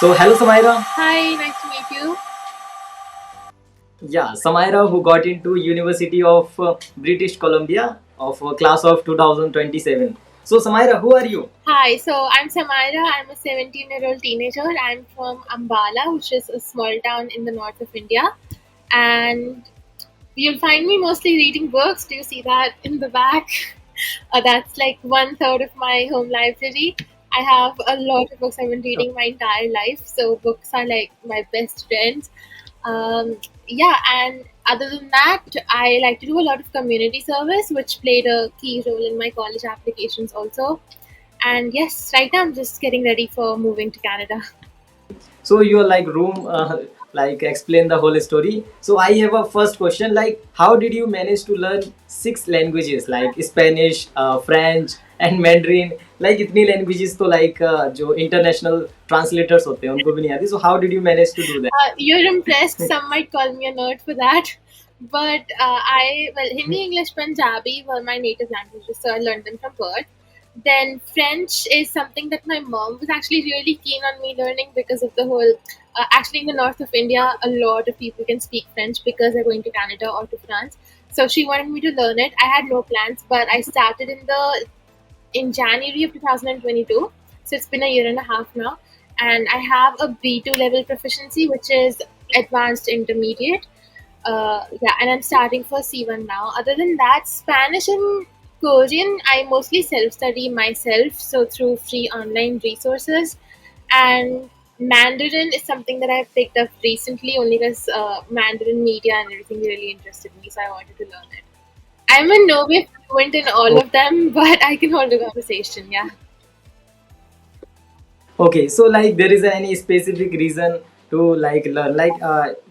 So, hello Samaira. Hi, nice to meet you. Yeah, Samaira who got into University of British Columbia of class of 2027. So, Samaira, who are you? Hi, so I'm Samaira. I'm a 17-year-old teenager. I'm from Ambala, which is a small town in the north of India. And you'll find me mostly reading books. Do you see that in the back? That's like one third of my home library. I have a lot of books I've been reading my entire life. So books are like my best friends. Yeah, and other than that, I like to do a lot of community service, which played a key role in my college applications also. And yes, right now I'm just getting ready for moving to Canada. So, your like room, like explain the whole story. So, I have a first question like, how did you manage to learn six languages like Spanish, French, and Mandarin? Like इतनी languages तो like जो international translators होते हैं उनको भी नहीं आती. So, how did you manage to do that? You're impressed. Some might call me a nerd for that. But Hindi, English, Punjabi were my native languages, so I learned them from birth. Then French is something that my mom was actually really keen on me learning because of the whole. Actually, in the north of India, a lot of people can speak French because they're going to Canada or to France. So she wanted me to learn it. I had no plans, but I started in January of 2022. So it's been a year and a half now. And I have a B2 level proficiency, which is advanced intermediate. Yeah, and I'm starting for C1 now. Other than that, Spanish and Korean, I mostly self study myself, so through free online resources. And Mandarin is something that I've picked up recently only because Mandarin media and everything really interested me, so I wanted to learn it. I'm in no way fluent in all of them, but I can hold a conversation, yeah. Okay, so like there is any specific reason to like learn? Like,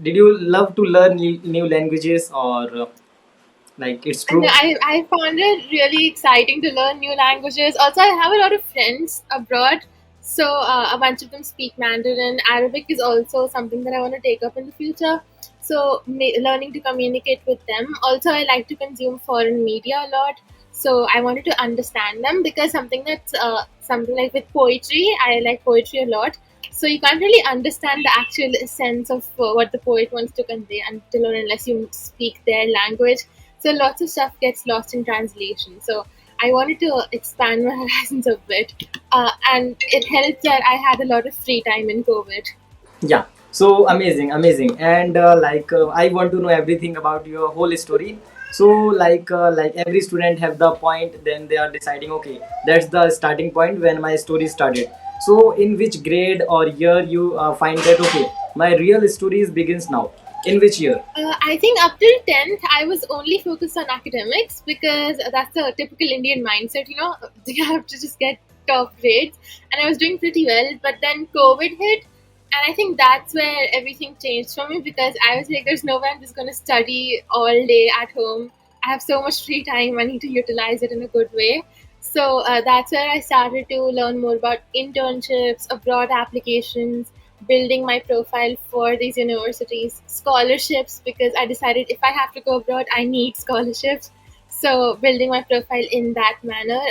did you love to learn new languages or like it's And true? I found it really exciting to learn new languages. Also, I have a lot of friends abroad, so a bunch of them speak Mandarin. Arabic is also something that I want to take up in the future. So, learning to communicate with them. Also, I like to consume foreign media a lot. So, I wanted to understand them because something like with poetry, I like poetry a lot. So, you can't really understand the actual sense of what the poet wants to convey until or unless you speak their language, so lots of stuff gets lost in translation. So I wanted to expand my horizons a bit, and it helped that I had a lot of free time in COVID. Yeah. So amazing, amazing, and I want to know everything about your whole story. So like every student have the point, then they are deciding. Okay, that's the starting point when my story started. So in which grade or year you find that okay, my real stories begins now? In which year? I think up till 10th, I was only focused on academics because that's the typical Indian mindset, you have to just get top grades. And I was doing pretty well, but then COVID hit. And I think that's where everything changed for me because I was like, there's no way I'm just going to study all day at home. I have so much free time, I need to utilize it in a good way. So that's where I started to learn more about internships, abroad applications, building my profile for these universities, scholarships, because I decided if I have to go abroad, I need scholarships. So building my profile in that manner,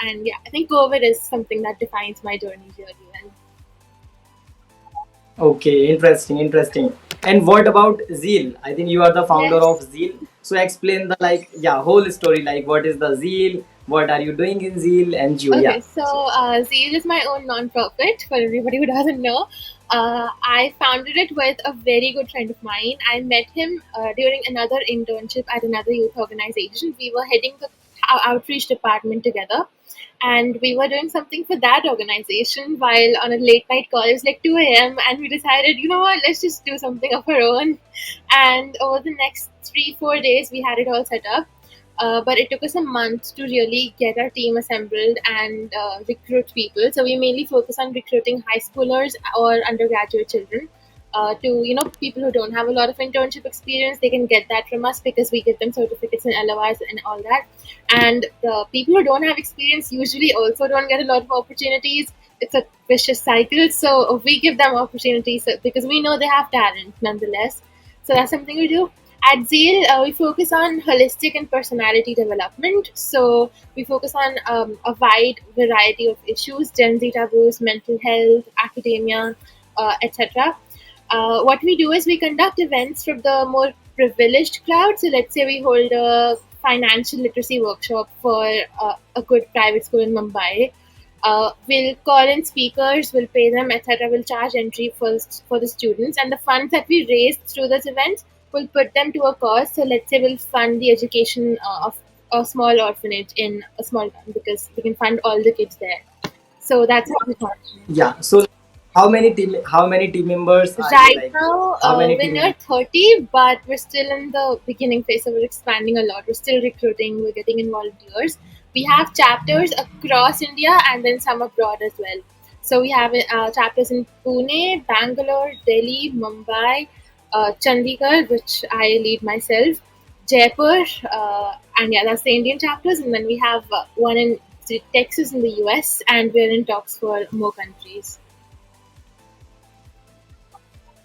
and yeah, I think COVID is something that defines my journey really well. Okay, interesting, interesting. And what about Zeal? I think you are the founder of Yes. Zeal. So explain the like yeah whole story. Like what is the Zeal? What are you doing in Zeal? And you Okay, yeah. so Zeal is my own non-profit for everybody who doesn't know. I founded it with a very good friend of mine. I met him during another internship at another youth organization. We were heading the outreach department together, and we were doing something for that organization while on a late night call. It was like 2 a.m., and we decided, you know what, let's just do something of our own. And over the next 3 4 days, we had it all set up, but it took us a month to really get our team assembled and recruit people. So we mainly focus on recruiting high schoolers or undergraduate children. To people who don't have a lot of internship experience, they can get that from us because we give them certificates and LOIs and all that. And the people who don't have experience usually also don't get a lot of opportunities. It's a vicious cycle. So we give them opportunities because we know they have talent nonetheless. So that's something we do. At Zeal, we focus on holistic and personality development. So we focus on a wide variety of issues: Gen Z taboos, mental health, academia. etc. What we do is we conduct events for the more privileged crowd. So let's say we hold a financial literacy workshop for a good private school in Mumbai. We'll call in speakers, we'll pay them, etc. We'll charge entry for the students, and the funds that we raise through those events, we'll put them to a cause. So let's say we'll fund the education of a small orphanage in a small town because we can fund all the kids there. So that's how we function. Yeah. So how many team members are you Right like? now, How many we're team near members? 30, but we're still in the beginning phase, so we're expanding a lot. We're still recruiting, we're getting in volunteers. We have chapters across India and then some abroad as well. So we have chapters in Pune, Bangalore, Delhi, Mumbai, Chandigarh, which I lead myself, Jaipur, and yeah, that's the Indian chapters. And then we have one in Texas in the US, and we're in talks for more countries.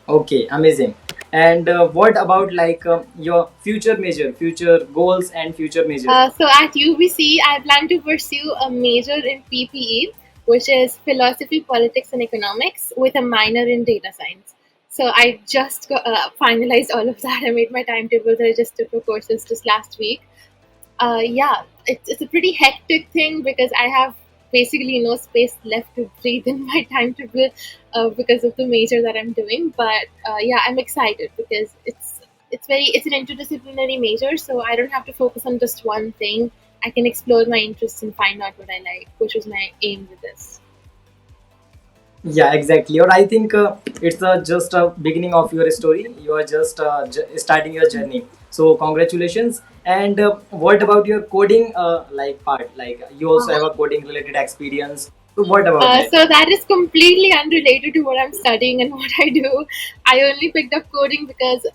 Okay, amazing. And what about like your future goals and future major? So at UBC, I plan to pursue a major in PPE, which is philosophy, politics, and economics, with a minor in data science. So I just finalized all of that. I made my timetables. I just took the courses just last week. Yeah, it's a pretty hectic thing because I have basically no space left to breathe in my timetable because of the major that I'm doing. But yeah, I'm excited because it's an interdisciplinary major, so I don't have to focus on just one thing. I can explore my interests and find out what I like, which was my aim with this. Yeah, exactly. Or I think it's just a beginning of your story. You are just starting your journey. So congratulations. And what about your coding like part? Like you also have a coding related experience. So what about that? So that is completely unrelated to what I'm studying and what I do. I only picked up coding because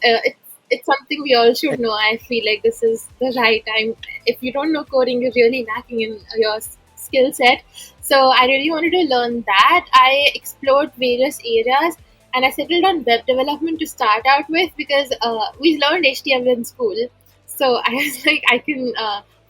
it's something we all should know. I feel like this is the right time. If you don't know coding, you're really lacking in your skill set. So I really wanted to learn that. I explored various areas and I settled on web development to start out with because we learned HTML in school. So I was like, I can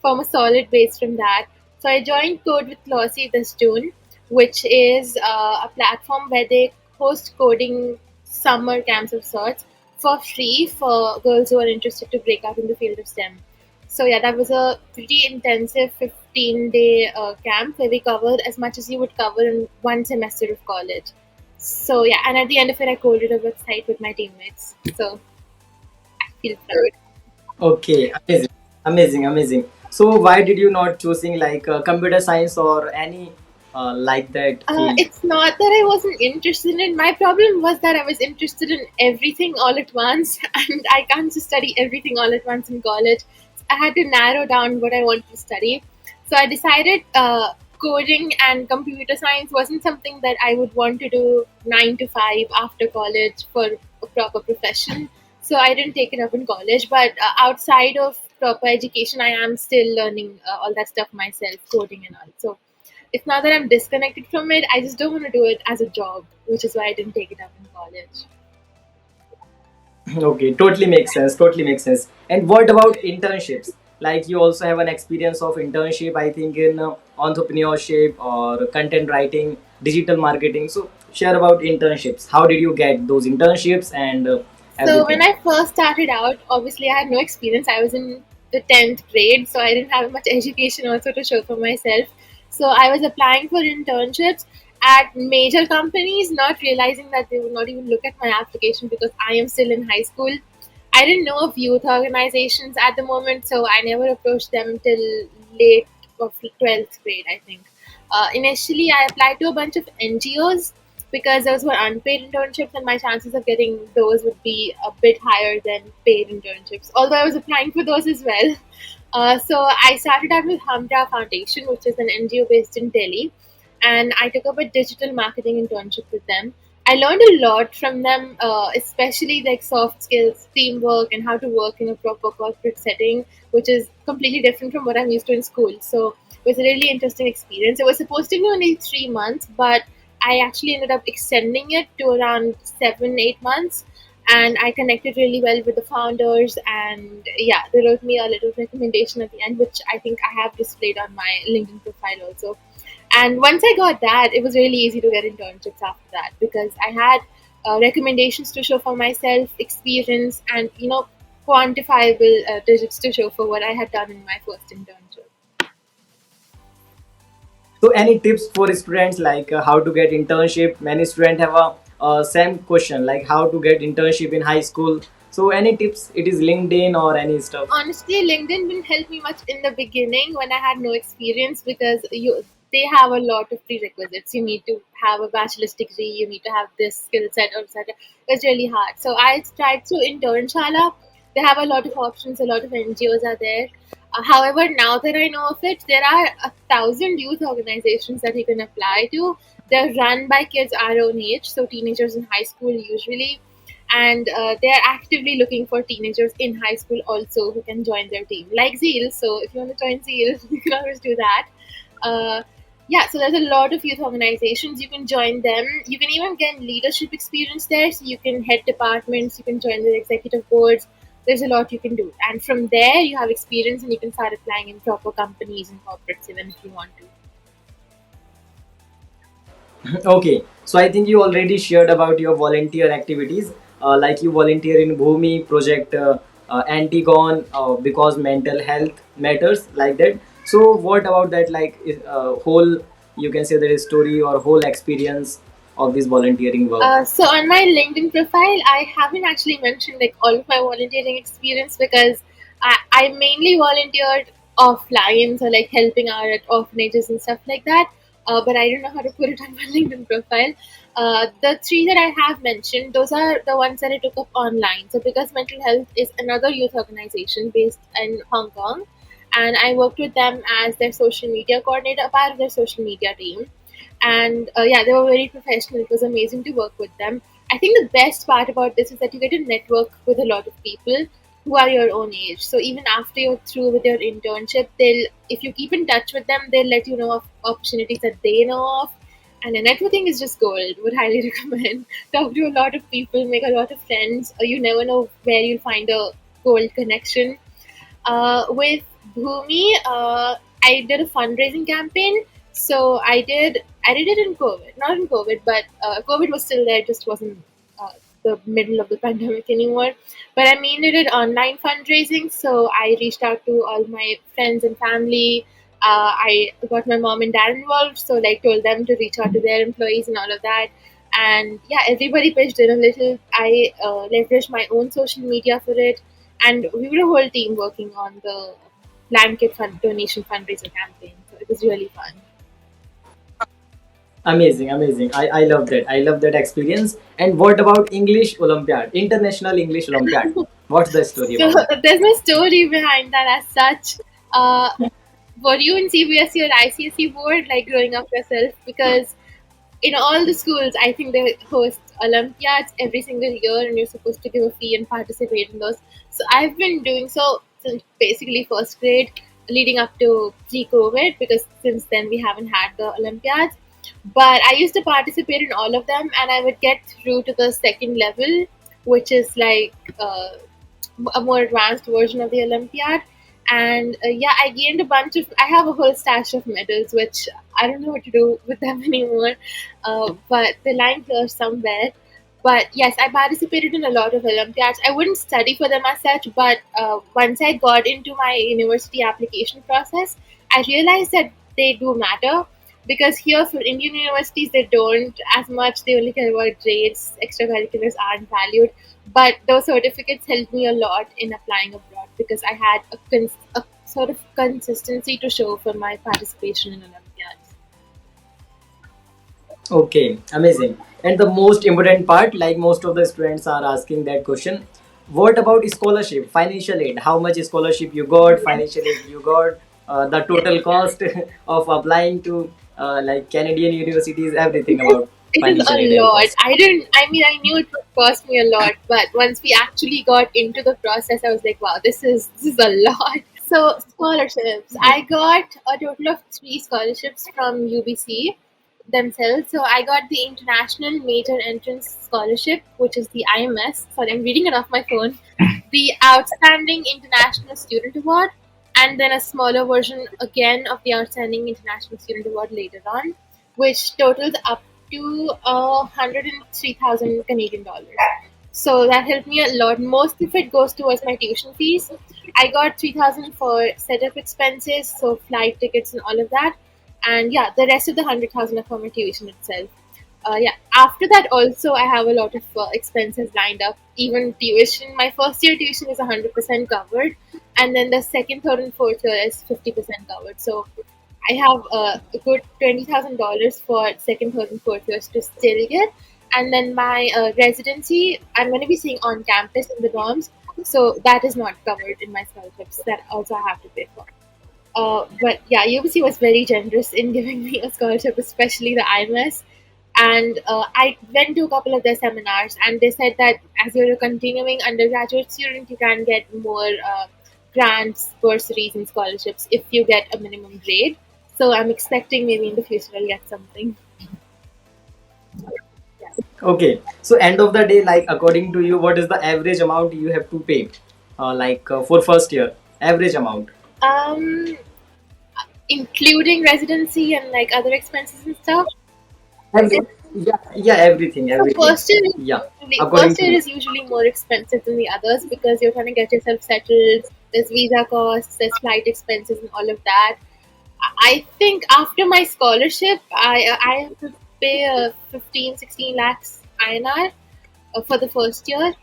form a solid base from that. So I joined Code with Glossy this June, which is a platform where they host coding summer camps of sorts for free for girls who are interested to break out in the field of STEM. So yeah, that was a pretty intensive 15-day camp where we covered as much as you would cover in one semester of college. So yeah, and at the end of it, I coded a website with my teammates. So I feel proud. Okay, amazing, amazing, amazing. So why did you not choosing like computer science or any like that field? It's not that I wasn't interested in. My problem was that I was interested in everything all at once, and I can't just study everything all at once in college. I had to narrow down what I wanted to study. So I decided coding and computer science wasn't something that I would want to do 9 to 5 after college for a proper profession. So I didn't take it up in college. But outside of proper education, I am still learning all that stuff myself, coding and all. So it's not that I'm disconnected from it. I just don't want to do it as a job, which is why I didn't take it up in college. Okay, totally makes sense. Totally makes sense. And what about internships? Like you also have an experience of internship, I think, in entrepreneurship or content writing, digital marketing. So share about internships. How did you get those internships and So when everything? I first started out, obviously I had no experience. I was in the 10th grade, so I didn't have much education also to show for myself. So I was applying for internships at major companies, not realizing that they would not even look at my application because I am still in high school. I didn't know of youth organizations at the moment, so I never approached them till late of 12th grade, I think. Initially, I applied to a bunch of NGOs because those were unpaid internships, and my chances of getting those would be a bit higher than paid internships. Although I was applying for those as well. So I started out with Hamdra Foundation, which is an NGO based in Delhi, and I took up a digital marketing internship with them. I learned a lot from them, especially like soft skills, teamwork, and how to work in a proper corporate setting, which is completely different from what I'm used to in school. So it was a really interesting experience. It was supposed to be only 3 months, but I actually ended up extending it to around 7, 8 months. And I connected really well with the founders, and yeah, they wrote me a little recommendation at the end, which I think I have displayed on my LinkedIn profile also. And once I got that, it was really easy to get internships after that because I had recommendations to show for myself, experience, and quantifiable digits to show for what I had done in my first internship. So any tips for students like how to get internship? Many students have a same question like how to get internship in high school. So any tips? It is LinkedIn or any stuff? Honestly, LinkedIn didn't help me much in the beginning when I had no experience, because they have a lot of prerequisites. You need to have a bachelor's degree, you need to have this skill set or etc. It's really hard. So I tried to intern Shala. They have a lot of options, a lot of NGOs are there. However, now that I know of it, there are 1,000 youth organizations that you can apply to. They're run by kids our own age, so teenagers in high school usually, and they're actively looking for teenagers in high school also who can join their team, like Zeal. So if you want to join Zeal, you can always do that. Uh, yeah, so there's a lot of youth organizations. You can join them. You can even get leadership experience there. So you can head departments, you can join the executive boards. There's a lot you can do. And from there, you have experience and you can start applying in proper companies and corporates even if you want to. Okay, so I think you already shared about your volunteer activities, like you volunteer in Bhumi project, Antigone, because mental health matters, like that. So what about that? Like whole, you can say there is story or whole experience of this volunteering work. So on my LinkedIn profile, I haven't actually mentioned like all of my volunteering experience, because I mainly volunteered offline, so like helping out at orphanages and stuff like that. But I don't know how to put it on my LinkedIn profile. The three that I have mentioned, those are the ones that I took up online. So because Mental Health is another youth organization based in Hong Kong, and I worked with them as their social media coordinator, a part of their social media team. And yeah, they were very professional. It was amazing to work with them. I think the best part about this is that you get to network with a lot of people who are your own age. So even after you're through with your internship, they'll, if you keep in touch with them, they'll let you know of opportunities that they know of. And the networking is just gold. Would highly recommend. Talk to a lot of people, make a lot of friends. You never know where you'll find a gold connection. With Bhumi, I did a fundraising campaign. So I did it in COVID, not in COVID, but COVID was still there, just wasn't the middle of the pandemic anymore. But I mainly did online fundraising. So I reached out to all my friends and family. I got my mom and dad involved, so like told them to reach out to their employees and all of that. And yeah, everybody pitched in a little. I leveraged my own social media for it, and we were a whole team working on the blanket donation fundraiser campaign. So it was really fun. Amazing, amazing. I love that. I love that experience. And what about English Olympiad, International English Olympiad? What's the story So about it? there's no story behind that as such. Uh, were you in CBSE or ICSE board, like growing up yourself? Because in all the schools, I think they host Olympiads every single year, and you're supposed to give a fee and participate in those. So I've been doing so since basically first grade, leading up to pre-COVID, because since then we haven't had the Olympiads. But I used to participate in all of them, and I would get through to the second level, which is like a more advanced version of the Olympiad. And yeah, I gained a bunch of. I have a whole stash of medals, which I don't know what to do with them anymore. But they're lying here somewhere. But yes, I participated in a lot of Olympiads. I wouldn't study for them as such, but once I got into my university application process, I realized that they do matter, because here for Indian universities they don't as much. They only care about grades. Extracurriculars aren't valued, but those certificates helped me a lot in applying abroad, because I had a sort of consistency to show for my participation in Olympiads. Okay, amazing. And the most important part, like most of the students are asking that question, what about scholarship, financial aid? How much scholarship you got, financial aid you got, the total cost of applying to like Canadian universities, everything about It is financial a aid and lot. cost. I mean, I knew it would cost me a lot, but once we actually got into the process, I was like, wow, this is a lot. So scholarships, I got a total of three scholarships from UBC themselves. So I got the International Major Entrance Scholarship, which is the IMS. Sorry, I'm reading it off my phone. The Outstanding International Student Award, and then a smaller version again of the Outstanding International Student Award later on, which totals up to 103,000 Canadian dollars. So that helped me a lot. Most of it goes towards my tuition fees. I got 3,000 for setup expenses, so flight tickets and all of that. And yeah, the rest of the 100,000 are for my tuition itself. Yeah, after that also I have a lot of expenses lined up. Even tuition, my first year tuition is 100% covered, and then the second, third, and fourth year is 50% covered. So I have a good $20,000 for second, third, and fourth years to still get, and then my residency I'm going to be staying on campus in the dorms, so that is not covered in my scholarships. That also I have to pay for. But yeah, UBC was very generous in giving me a scholarship, especially the IMS. And I went to a couple of their seminars, and they said that as you're a continuing undergraduate student, you can get more grants, bursaries, and scholarships if you get a minimum grade. So I'm expecting maybe in the future I'll get something. Okay, so end of the day, like according to you, what is the average amount you have to pay, for first year? Average amount. Um, Including residency and like other expenses and stuff. Every, yeah, yeah, everything, So everything. Yeah, according first to year you. is usually more expensive than the others because you're trying to get yourself settled. There's visa costs, there's flight expenses, and all of that. I think after my scholarship, I have to pay 15, 16 lakhs INR for the first year.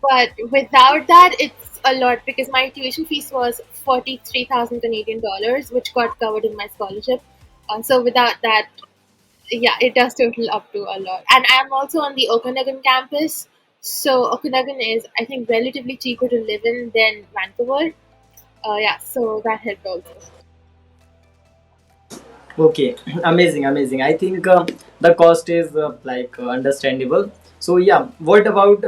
But without that, it's a lot because my tuition fees was 43,000 Canadian dollars, which got covered in my scholarship. So without that, yeah, it does total up to a lot. And I'm also on the Okanagan campus. So Okanagan is, I think, relatively cheaper to live in than Vancouver. Yeah, so that helped also. Okay, amazing, amazing. I think the cost is understandable. So yeah, what about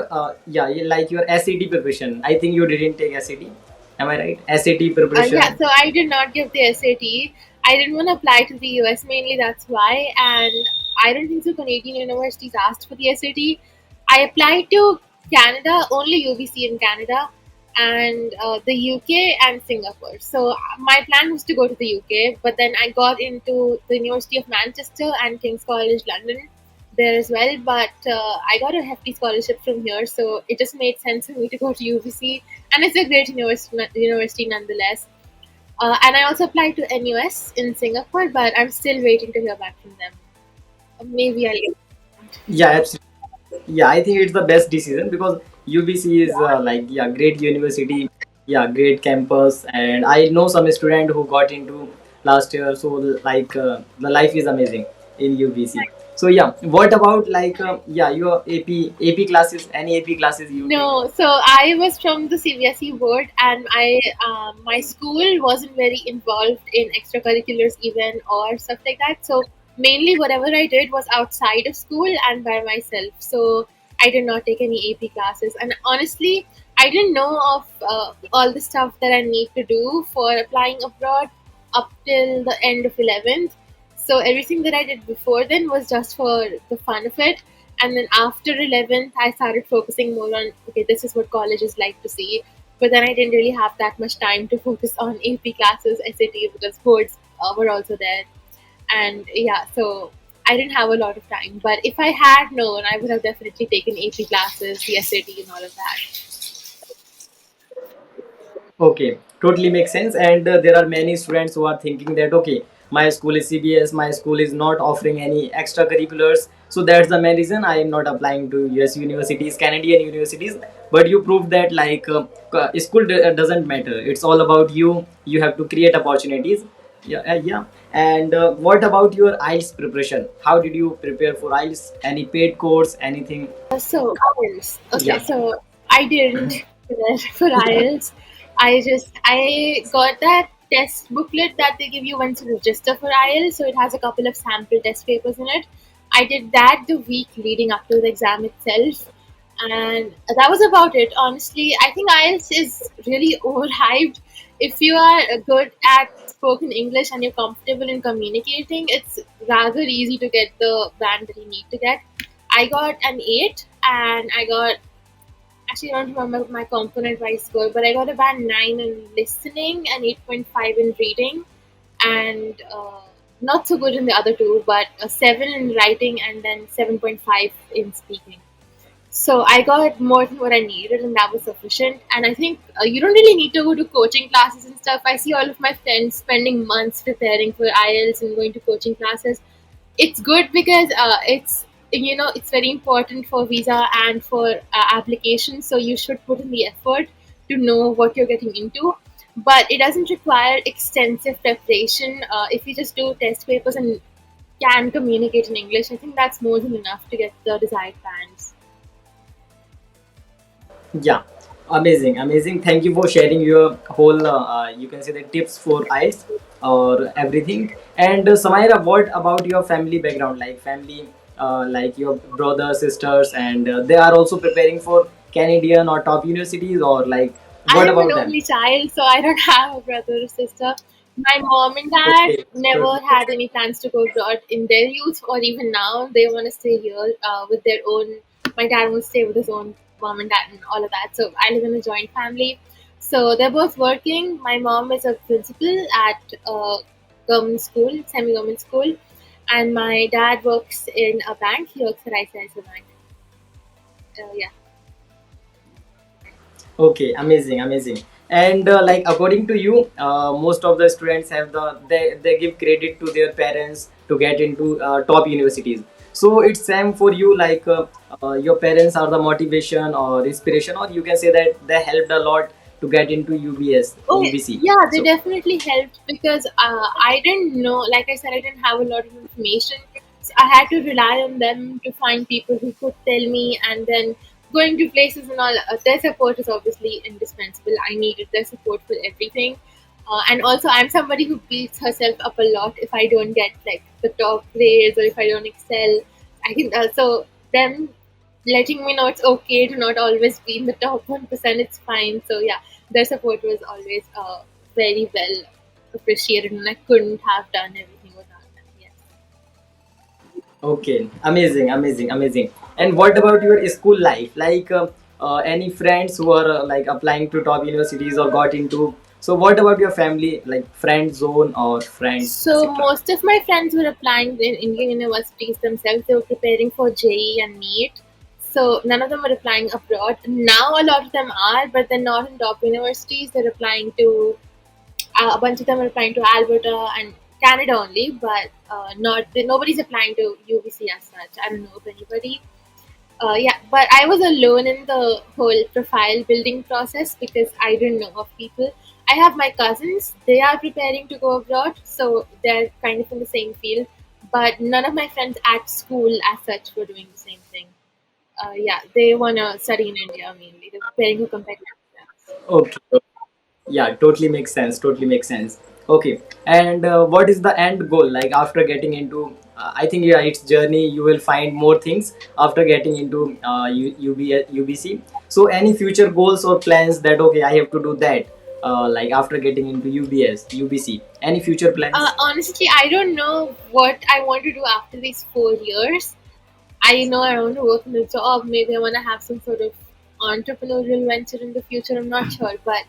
like your SAT preparation? I think you didn't take SAT. Am I right? SAT Yeah, preparation. so I did not give the SAT. I didn't want to apply to the US mainly, that's why. And I don't think so. Canadian universities asked for the SAT. I applied to Canada, only UBC in Canada, and the UK and Singapore. So my plan was to go to the UK, but then I got into the University of Manchester and King's College London there as well. But I got a hefty scholarship from here, so it just made sense for me to go to UBC, and it's a great university nonetheless. And I also applied to NUS in Singapore, but I'm still waiting to hear back from them. Maybe I'll. Yeah, absolutely. Yeah, I think it's the best decision because UBC is great university, yeah, great campus, and I know some student who got into last year. So the life is amazing in UBC. So yeah, what about your AP classes? Any AP classes you take? No, so I was from the CBSE board, and I my school wasn't very involved in extracurriculars even or stuff like that. So mainly whatever I did was outside of school and by myself. So I did not take any AP classes, and honestly, I didn't know of all the stuff that I need to do for applying abroad up till the end of 11th. So everything that I did before then was just for the fun of it, and then after 11th I started focusing more on, okay, this is what college is like to see. But then I didn't really have that much time to focus on AP classes, SAT, because boards were also there. And yeah, so I didn't have a lot of time, but if I had known, I would have definitely taken AP classes, the SAT, and all of that. Okay, totally makes sense. And there are many students who are thinking that okay, my school is CBS, my school is not offering any extracurriculars, so that's the main reason I am not applying to US universities, Canadian universities. But you proved that school doesn't matter. It's all about you. You have to create opportunities. Yeah, yeah. And what about your IELTS preparation? How did you prepare for IELTS? Any paid course? Anything? So IELTS. Okay, Yeah. so I didn't prepare for IELTS. I got that test booklet that they give you once you register for IELTS. So it has a couple of sample test papers in it. I did that the week leading up to the exam itself, and that was about it. Honestly, I think IELTS is really overhyped. If you are good at spoken English and you're comfortable in communicating, it's rather easy to get the band that you need to get. I got an 8, and I got, actually I don't remember my component wise score, but I got a band 9 in listening and 8.5 in reading. And not so good in the other two, but a 7 in writing and then 7.5 in speaking. So I got more than what I needed, and that was sufficient. And I think you don't really need to go to coaching classes and stuff. I see all of my friends spending months preparing for IELTS and going to coaching classes. It's good because it's very important for visa and for application. So you should put in the effort to know what you're getting into. But it doesn't require extensive preparation. If you just do test papers and can communicate in English, I think that's more than enough to get the desired bands. Yeah, amazing, amazing. Thank you for sharing your whole, you can say the tips for eyes or everything. And Samaira, what about your family background? Like family, like your brothers, sisters, and they are also preparing for Canadian or top universities, or like I what am an about them? only child, so I don't have a brother or sister. My mom and dad Okay, never totally. had any plans to go abroad in their youth or even now. They want to stay here with their own. My dad wants to stay with his own mom and dad and all of that. So I live in a joint family. So they're both working. My mom is a principal at a government school, semi-government school, and my dad works in a bank. He works at ICICI Bank. Yeah. Okay, amazing, amazing. And like according to you, most of the students have they give credit to their parents to get into top universities. So it's same for you. Like your parents are the motivation or inspiration, or you can say that they helped a lot to get into UBS, Oh, UBC. yeah, they So definitely helped because I didn't know, like I said, I didn't have a lot of information. So I had to rely on them to find people who could tell me, and then going to places and all. Their support is obviously indispensable. I needed their support for everything. And also, I'm somebody who beats herself up a lot if I don't get like the top grades or if I don't excel. I can also them letting me know it's okay to not always be in the top 1%. It's fine. So yeah, their support was always very well appreciated, and I couldn't have done everything without them. Yes. okay, amazing, amazing, amazing. And what about your school life? Like any friends who are like applying to top universities or got into. So what about your family, like friend zone or friends, So etc. most of my friends were applying in Indian universities themselves. They were preparing for JE and NEET. So none of them were applying abroad. Now a lot of them are, but they're not in top universities. They're applying to a bunch of them are applying to Alberta and Canada only, but not nobody's applying to UBC as such. I don't know of anybody. Yeah, but I was alone in the whole profile building process because I didn't know of people. I have my cousins; they are preparing to go abroad, so they're kind of in the same field. But none of my friends at school, as such, were doing the same thing. Yeah, they wanna study in India mainly. They're preparing for competitive exams. Okay. Yeah, totally makes sense. Totally makes sense. Okay. And what is the end goal? Like after getting into, I think yeah, it's journey. You will find more things after getting into UBC. So any future goals or plans that okay, I have to do that. Like after getting into UBC. Any future plans? Honestly, I don't know what I want to do after these 4 years. I know I want to work in a job. Maybe I want to have some sort of entrepreneurial venture in the future. I'm not sure. But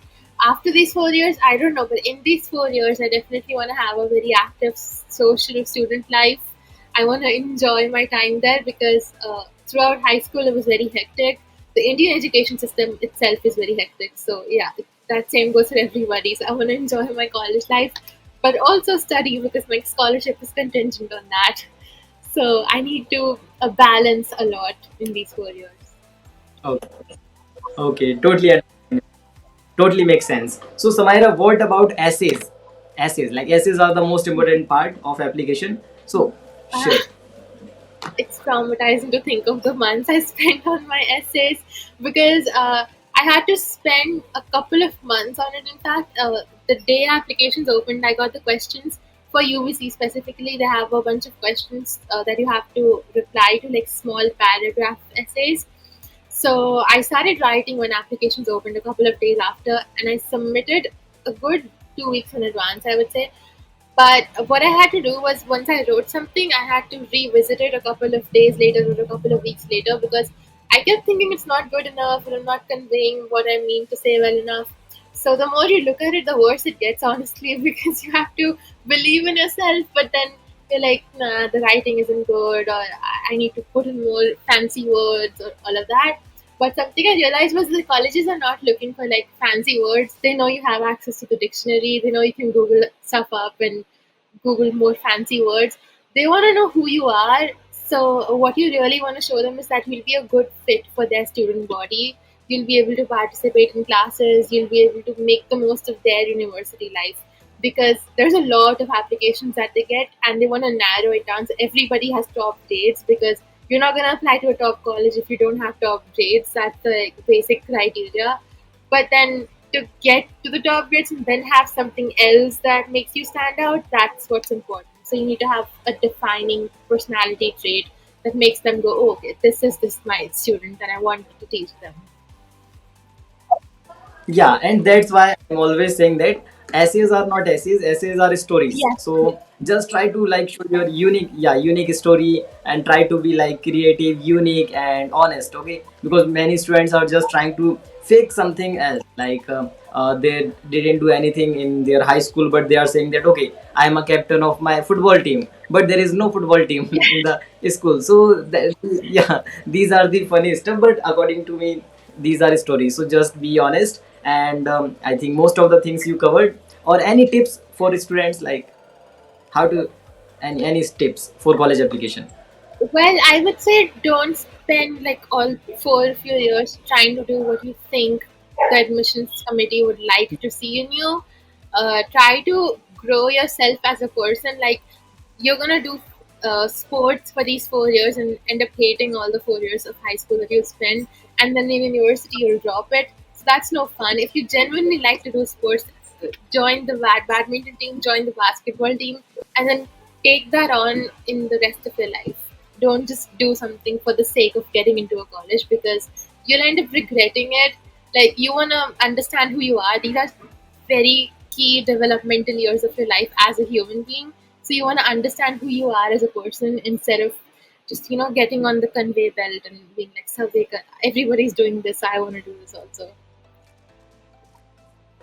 after these 4 years, I don't know. But in these 4 years, I definitely want to have a very active social student life. I want to enjoy my time there because throughout high school, it was very hectic. The Indian education system itself is very hectic. So, yeah, that same goes for everybody. So, I want to enjoy my college life, but also study because my scholarship is contingent on that. So I need to balance a lot in these 4 years. Okay. Okay. Totally. Totally makes sense. So Samaira, what about essays? Essays, like essays are the most important part of application. So Uh, sure. it's traumatizing to think of the months I spent on my essays because I had to spend a couple of months on it. In fact, the day applications opened, I got the questions for UVC specifically. They have a bunch of questions that you have to reply to, like small paragraph essays. So I started writing when applications opened a couple of days after, and I submitted a good 2 weeks in advance, I would say. But what I had to do was once I wrote something, I had to revisit it a couple of days later or a couple of weeks later because I kept thinking it's not good enough or I'm not conveying what I mean to say well enough. So the more you look at it, the worse it gets, honestly, because you have to believe in yourself, but then you're like, nah, the writing isn't good, or I need to put in more fancy words, or all of that. But something I realized was the colleges are not looking for like fancy words. They know you have access to the dictionary. They know you can Google stuff up and Google more fancy words. They want to know who you are. So, what you really want to show them is that you'll be a good fit for their student body. You'll be able to participate in classes. You'll be able to make the most of their university life because there's a lot of applications that they get and they want to narrow it down so everybody has top grades because you're not going to apply to a top college if you don't have top grades. That's the basic criteria. But then to get to the top grades and then have something else that makes you stand out, that's what's important. So you need to have a defining personality trait that makes them go, oh, okay, this is this my student and I want to teach them. Yeah, and that's why I'm always saying that essays are not essays, essays are stories. Yes, So just try to like show your unique, yeah, unique story, and try to be like creative, unique, and honest. Okay, because many students are just trying to fake something else, like they didn't do anything in their high school, but they are saying that okay, I'm a captain of my football team, but there is no football team in the school. So that, yeah, these are the funny stuff. But according to me, these are stories. So just be honest, and I think most of the things you covered. Or any tips for students, like how to, any tips for college application? well, I would say don't spend like all four few years trying to do what you think the admissions committee would like to see in you. Try to grow yourself as a person. Like you're gonna do sports for these 4 years and end up hating all the 4 years of high school that you spend, and then in university you'll drop it. So that's no fun. If you genuinely like to do sports, join the badminton team, join the basketball team, and then take that on in the rest of your life. Don't just do something for the sake of getting into a college because you'll end up regretting it. Like you wanna understand who you are. These are very key developmental years of your life as a human being. So you wanna understand who you are as a person instead of just getting on the conveyor belt and being like, so everybody's doing this, I want to do this also.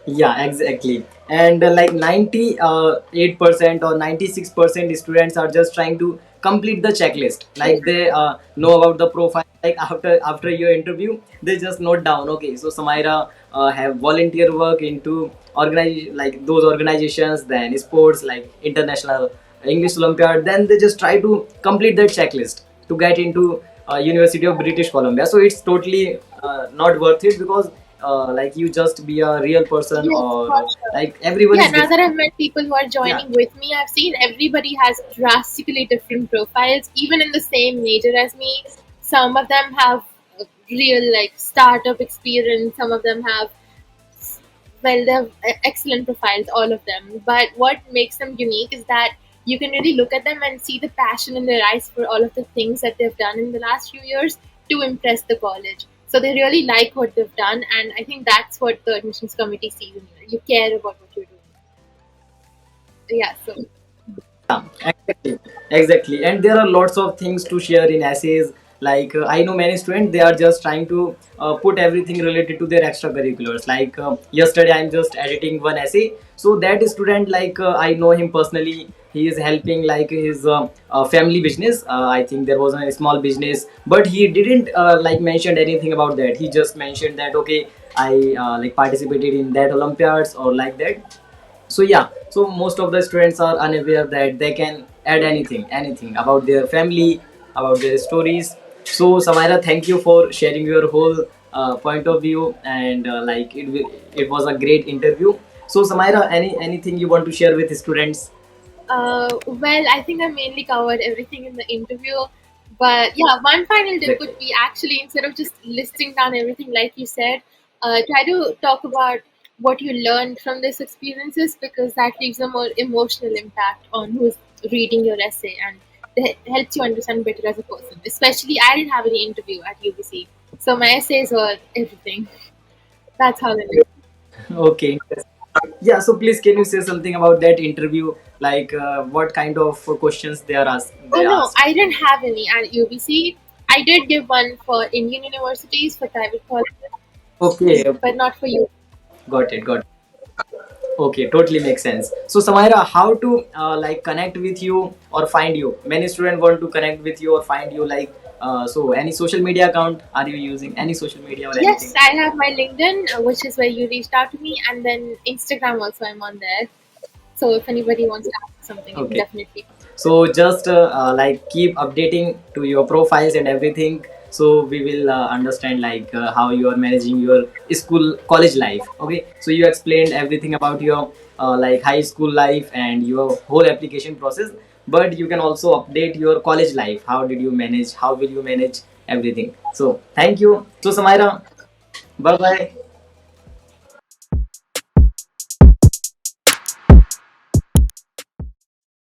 Yeah, exactly. And like 98% or 96% students are just trying to complete the checklist. Like they know about the profile. Like after your interview, they just note down. Okay, so Samaira have volunteer work into organize like those organizations, then sports like international English Olympiad. Then they just try to complete that checklist to get into University of British Columbia. So it's totally not worth it, because like you just be a real person, Yes, for or sure. like everyone Yeah, is now different. that I've met people who are Yeah. joining with me, I've seen everybody has drastically different profiles, even in the same major as me. Some of them have real like startup experience, some of them have, well, they have excellent profiles, all of them. But what makes them unique is that you can really look at them and see the passion in their eyes for all of the things that they've done in the last few years to impress the college. So they really like what they've done, and I think that's what the admissions committee sees in you. You care about what you're doing. Yeah, so Yeah, exactly, exactly. And there are lots of things to share in essays. Like I know many students, they are just trying to put everything related to their extracurriculars. Like yesterday, I'm just editing one essay. So that student, like I know him personally. He is helping like his family business. I think there was a small business, but he didn't like mentioned anything about that. He just mentioned that okay, I like participated in that Olympiads or like that. So yeah, so most of the students are unaware that they can add anything about their family, about their stories. So Samaira, thank you for sharing your whole point of view, and like it was a great interview. So Samaira, anything you want to share with students? well, I think I mainly covered everything in the interview. But yeah, one final tip Exactly. would be actually instead of just listing down everything like you said, try to talk about what you learned from these experiences because that leaves a more emotional impact on who's reading your essay and it helps you understand better as a person. Especially, I didn't have any interview at UBC, so my essays were everything. That's how they. Okay. Yeah, so please can you say something about that interview, like what kind of questions Oh they no, asked? I didn't have any at UBC. I did give one for Indian universities for private colleges, Okay, okay. but not for you. Got it. Got it. Okay, totally makes sense. So, Samaira, how to like connect with you or find you? Many students want to connect with you or find you. Like, so any social media account? Are you using any social media or Yes, anything? I have my LinkedIn, which is where you reached out to me, and then Instagram also. I'm on there. So if anybody wants to ask something, you can Okay. definitely. So just like keep updating to your profiles and everything. So we will understand like how you are managing your school college life. Okay. So you explained everything about your like high school life and your whole application process. But you can also update your college life. How did you manage? How will you manage everything? So thank you. So Samaira, bye bye.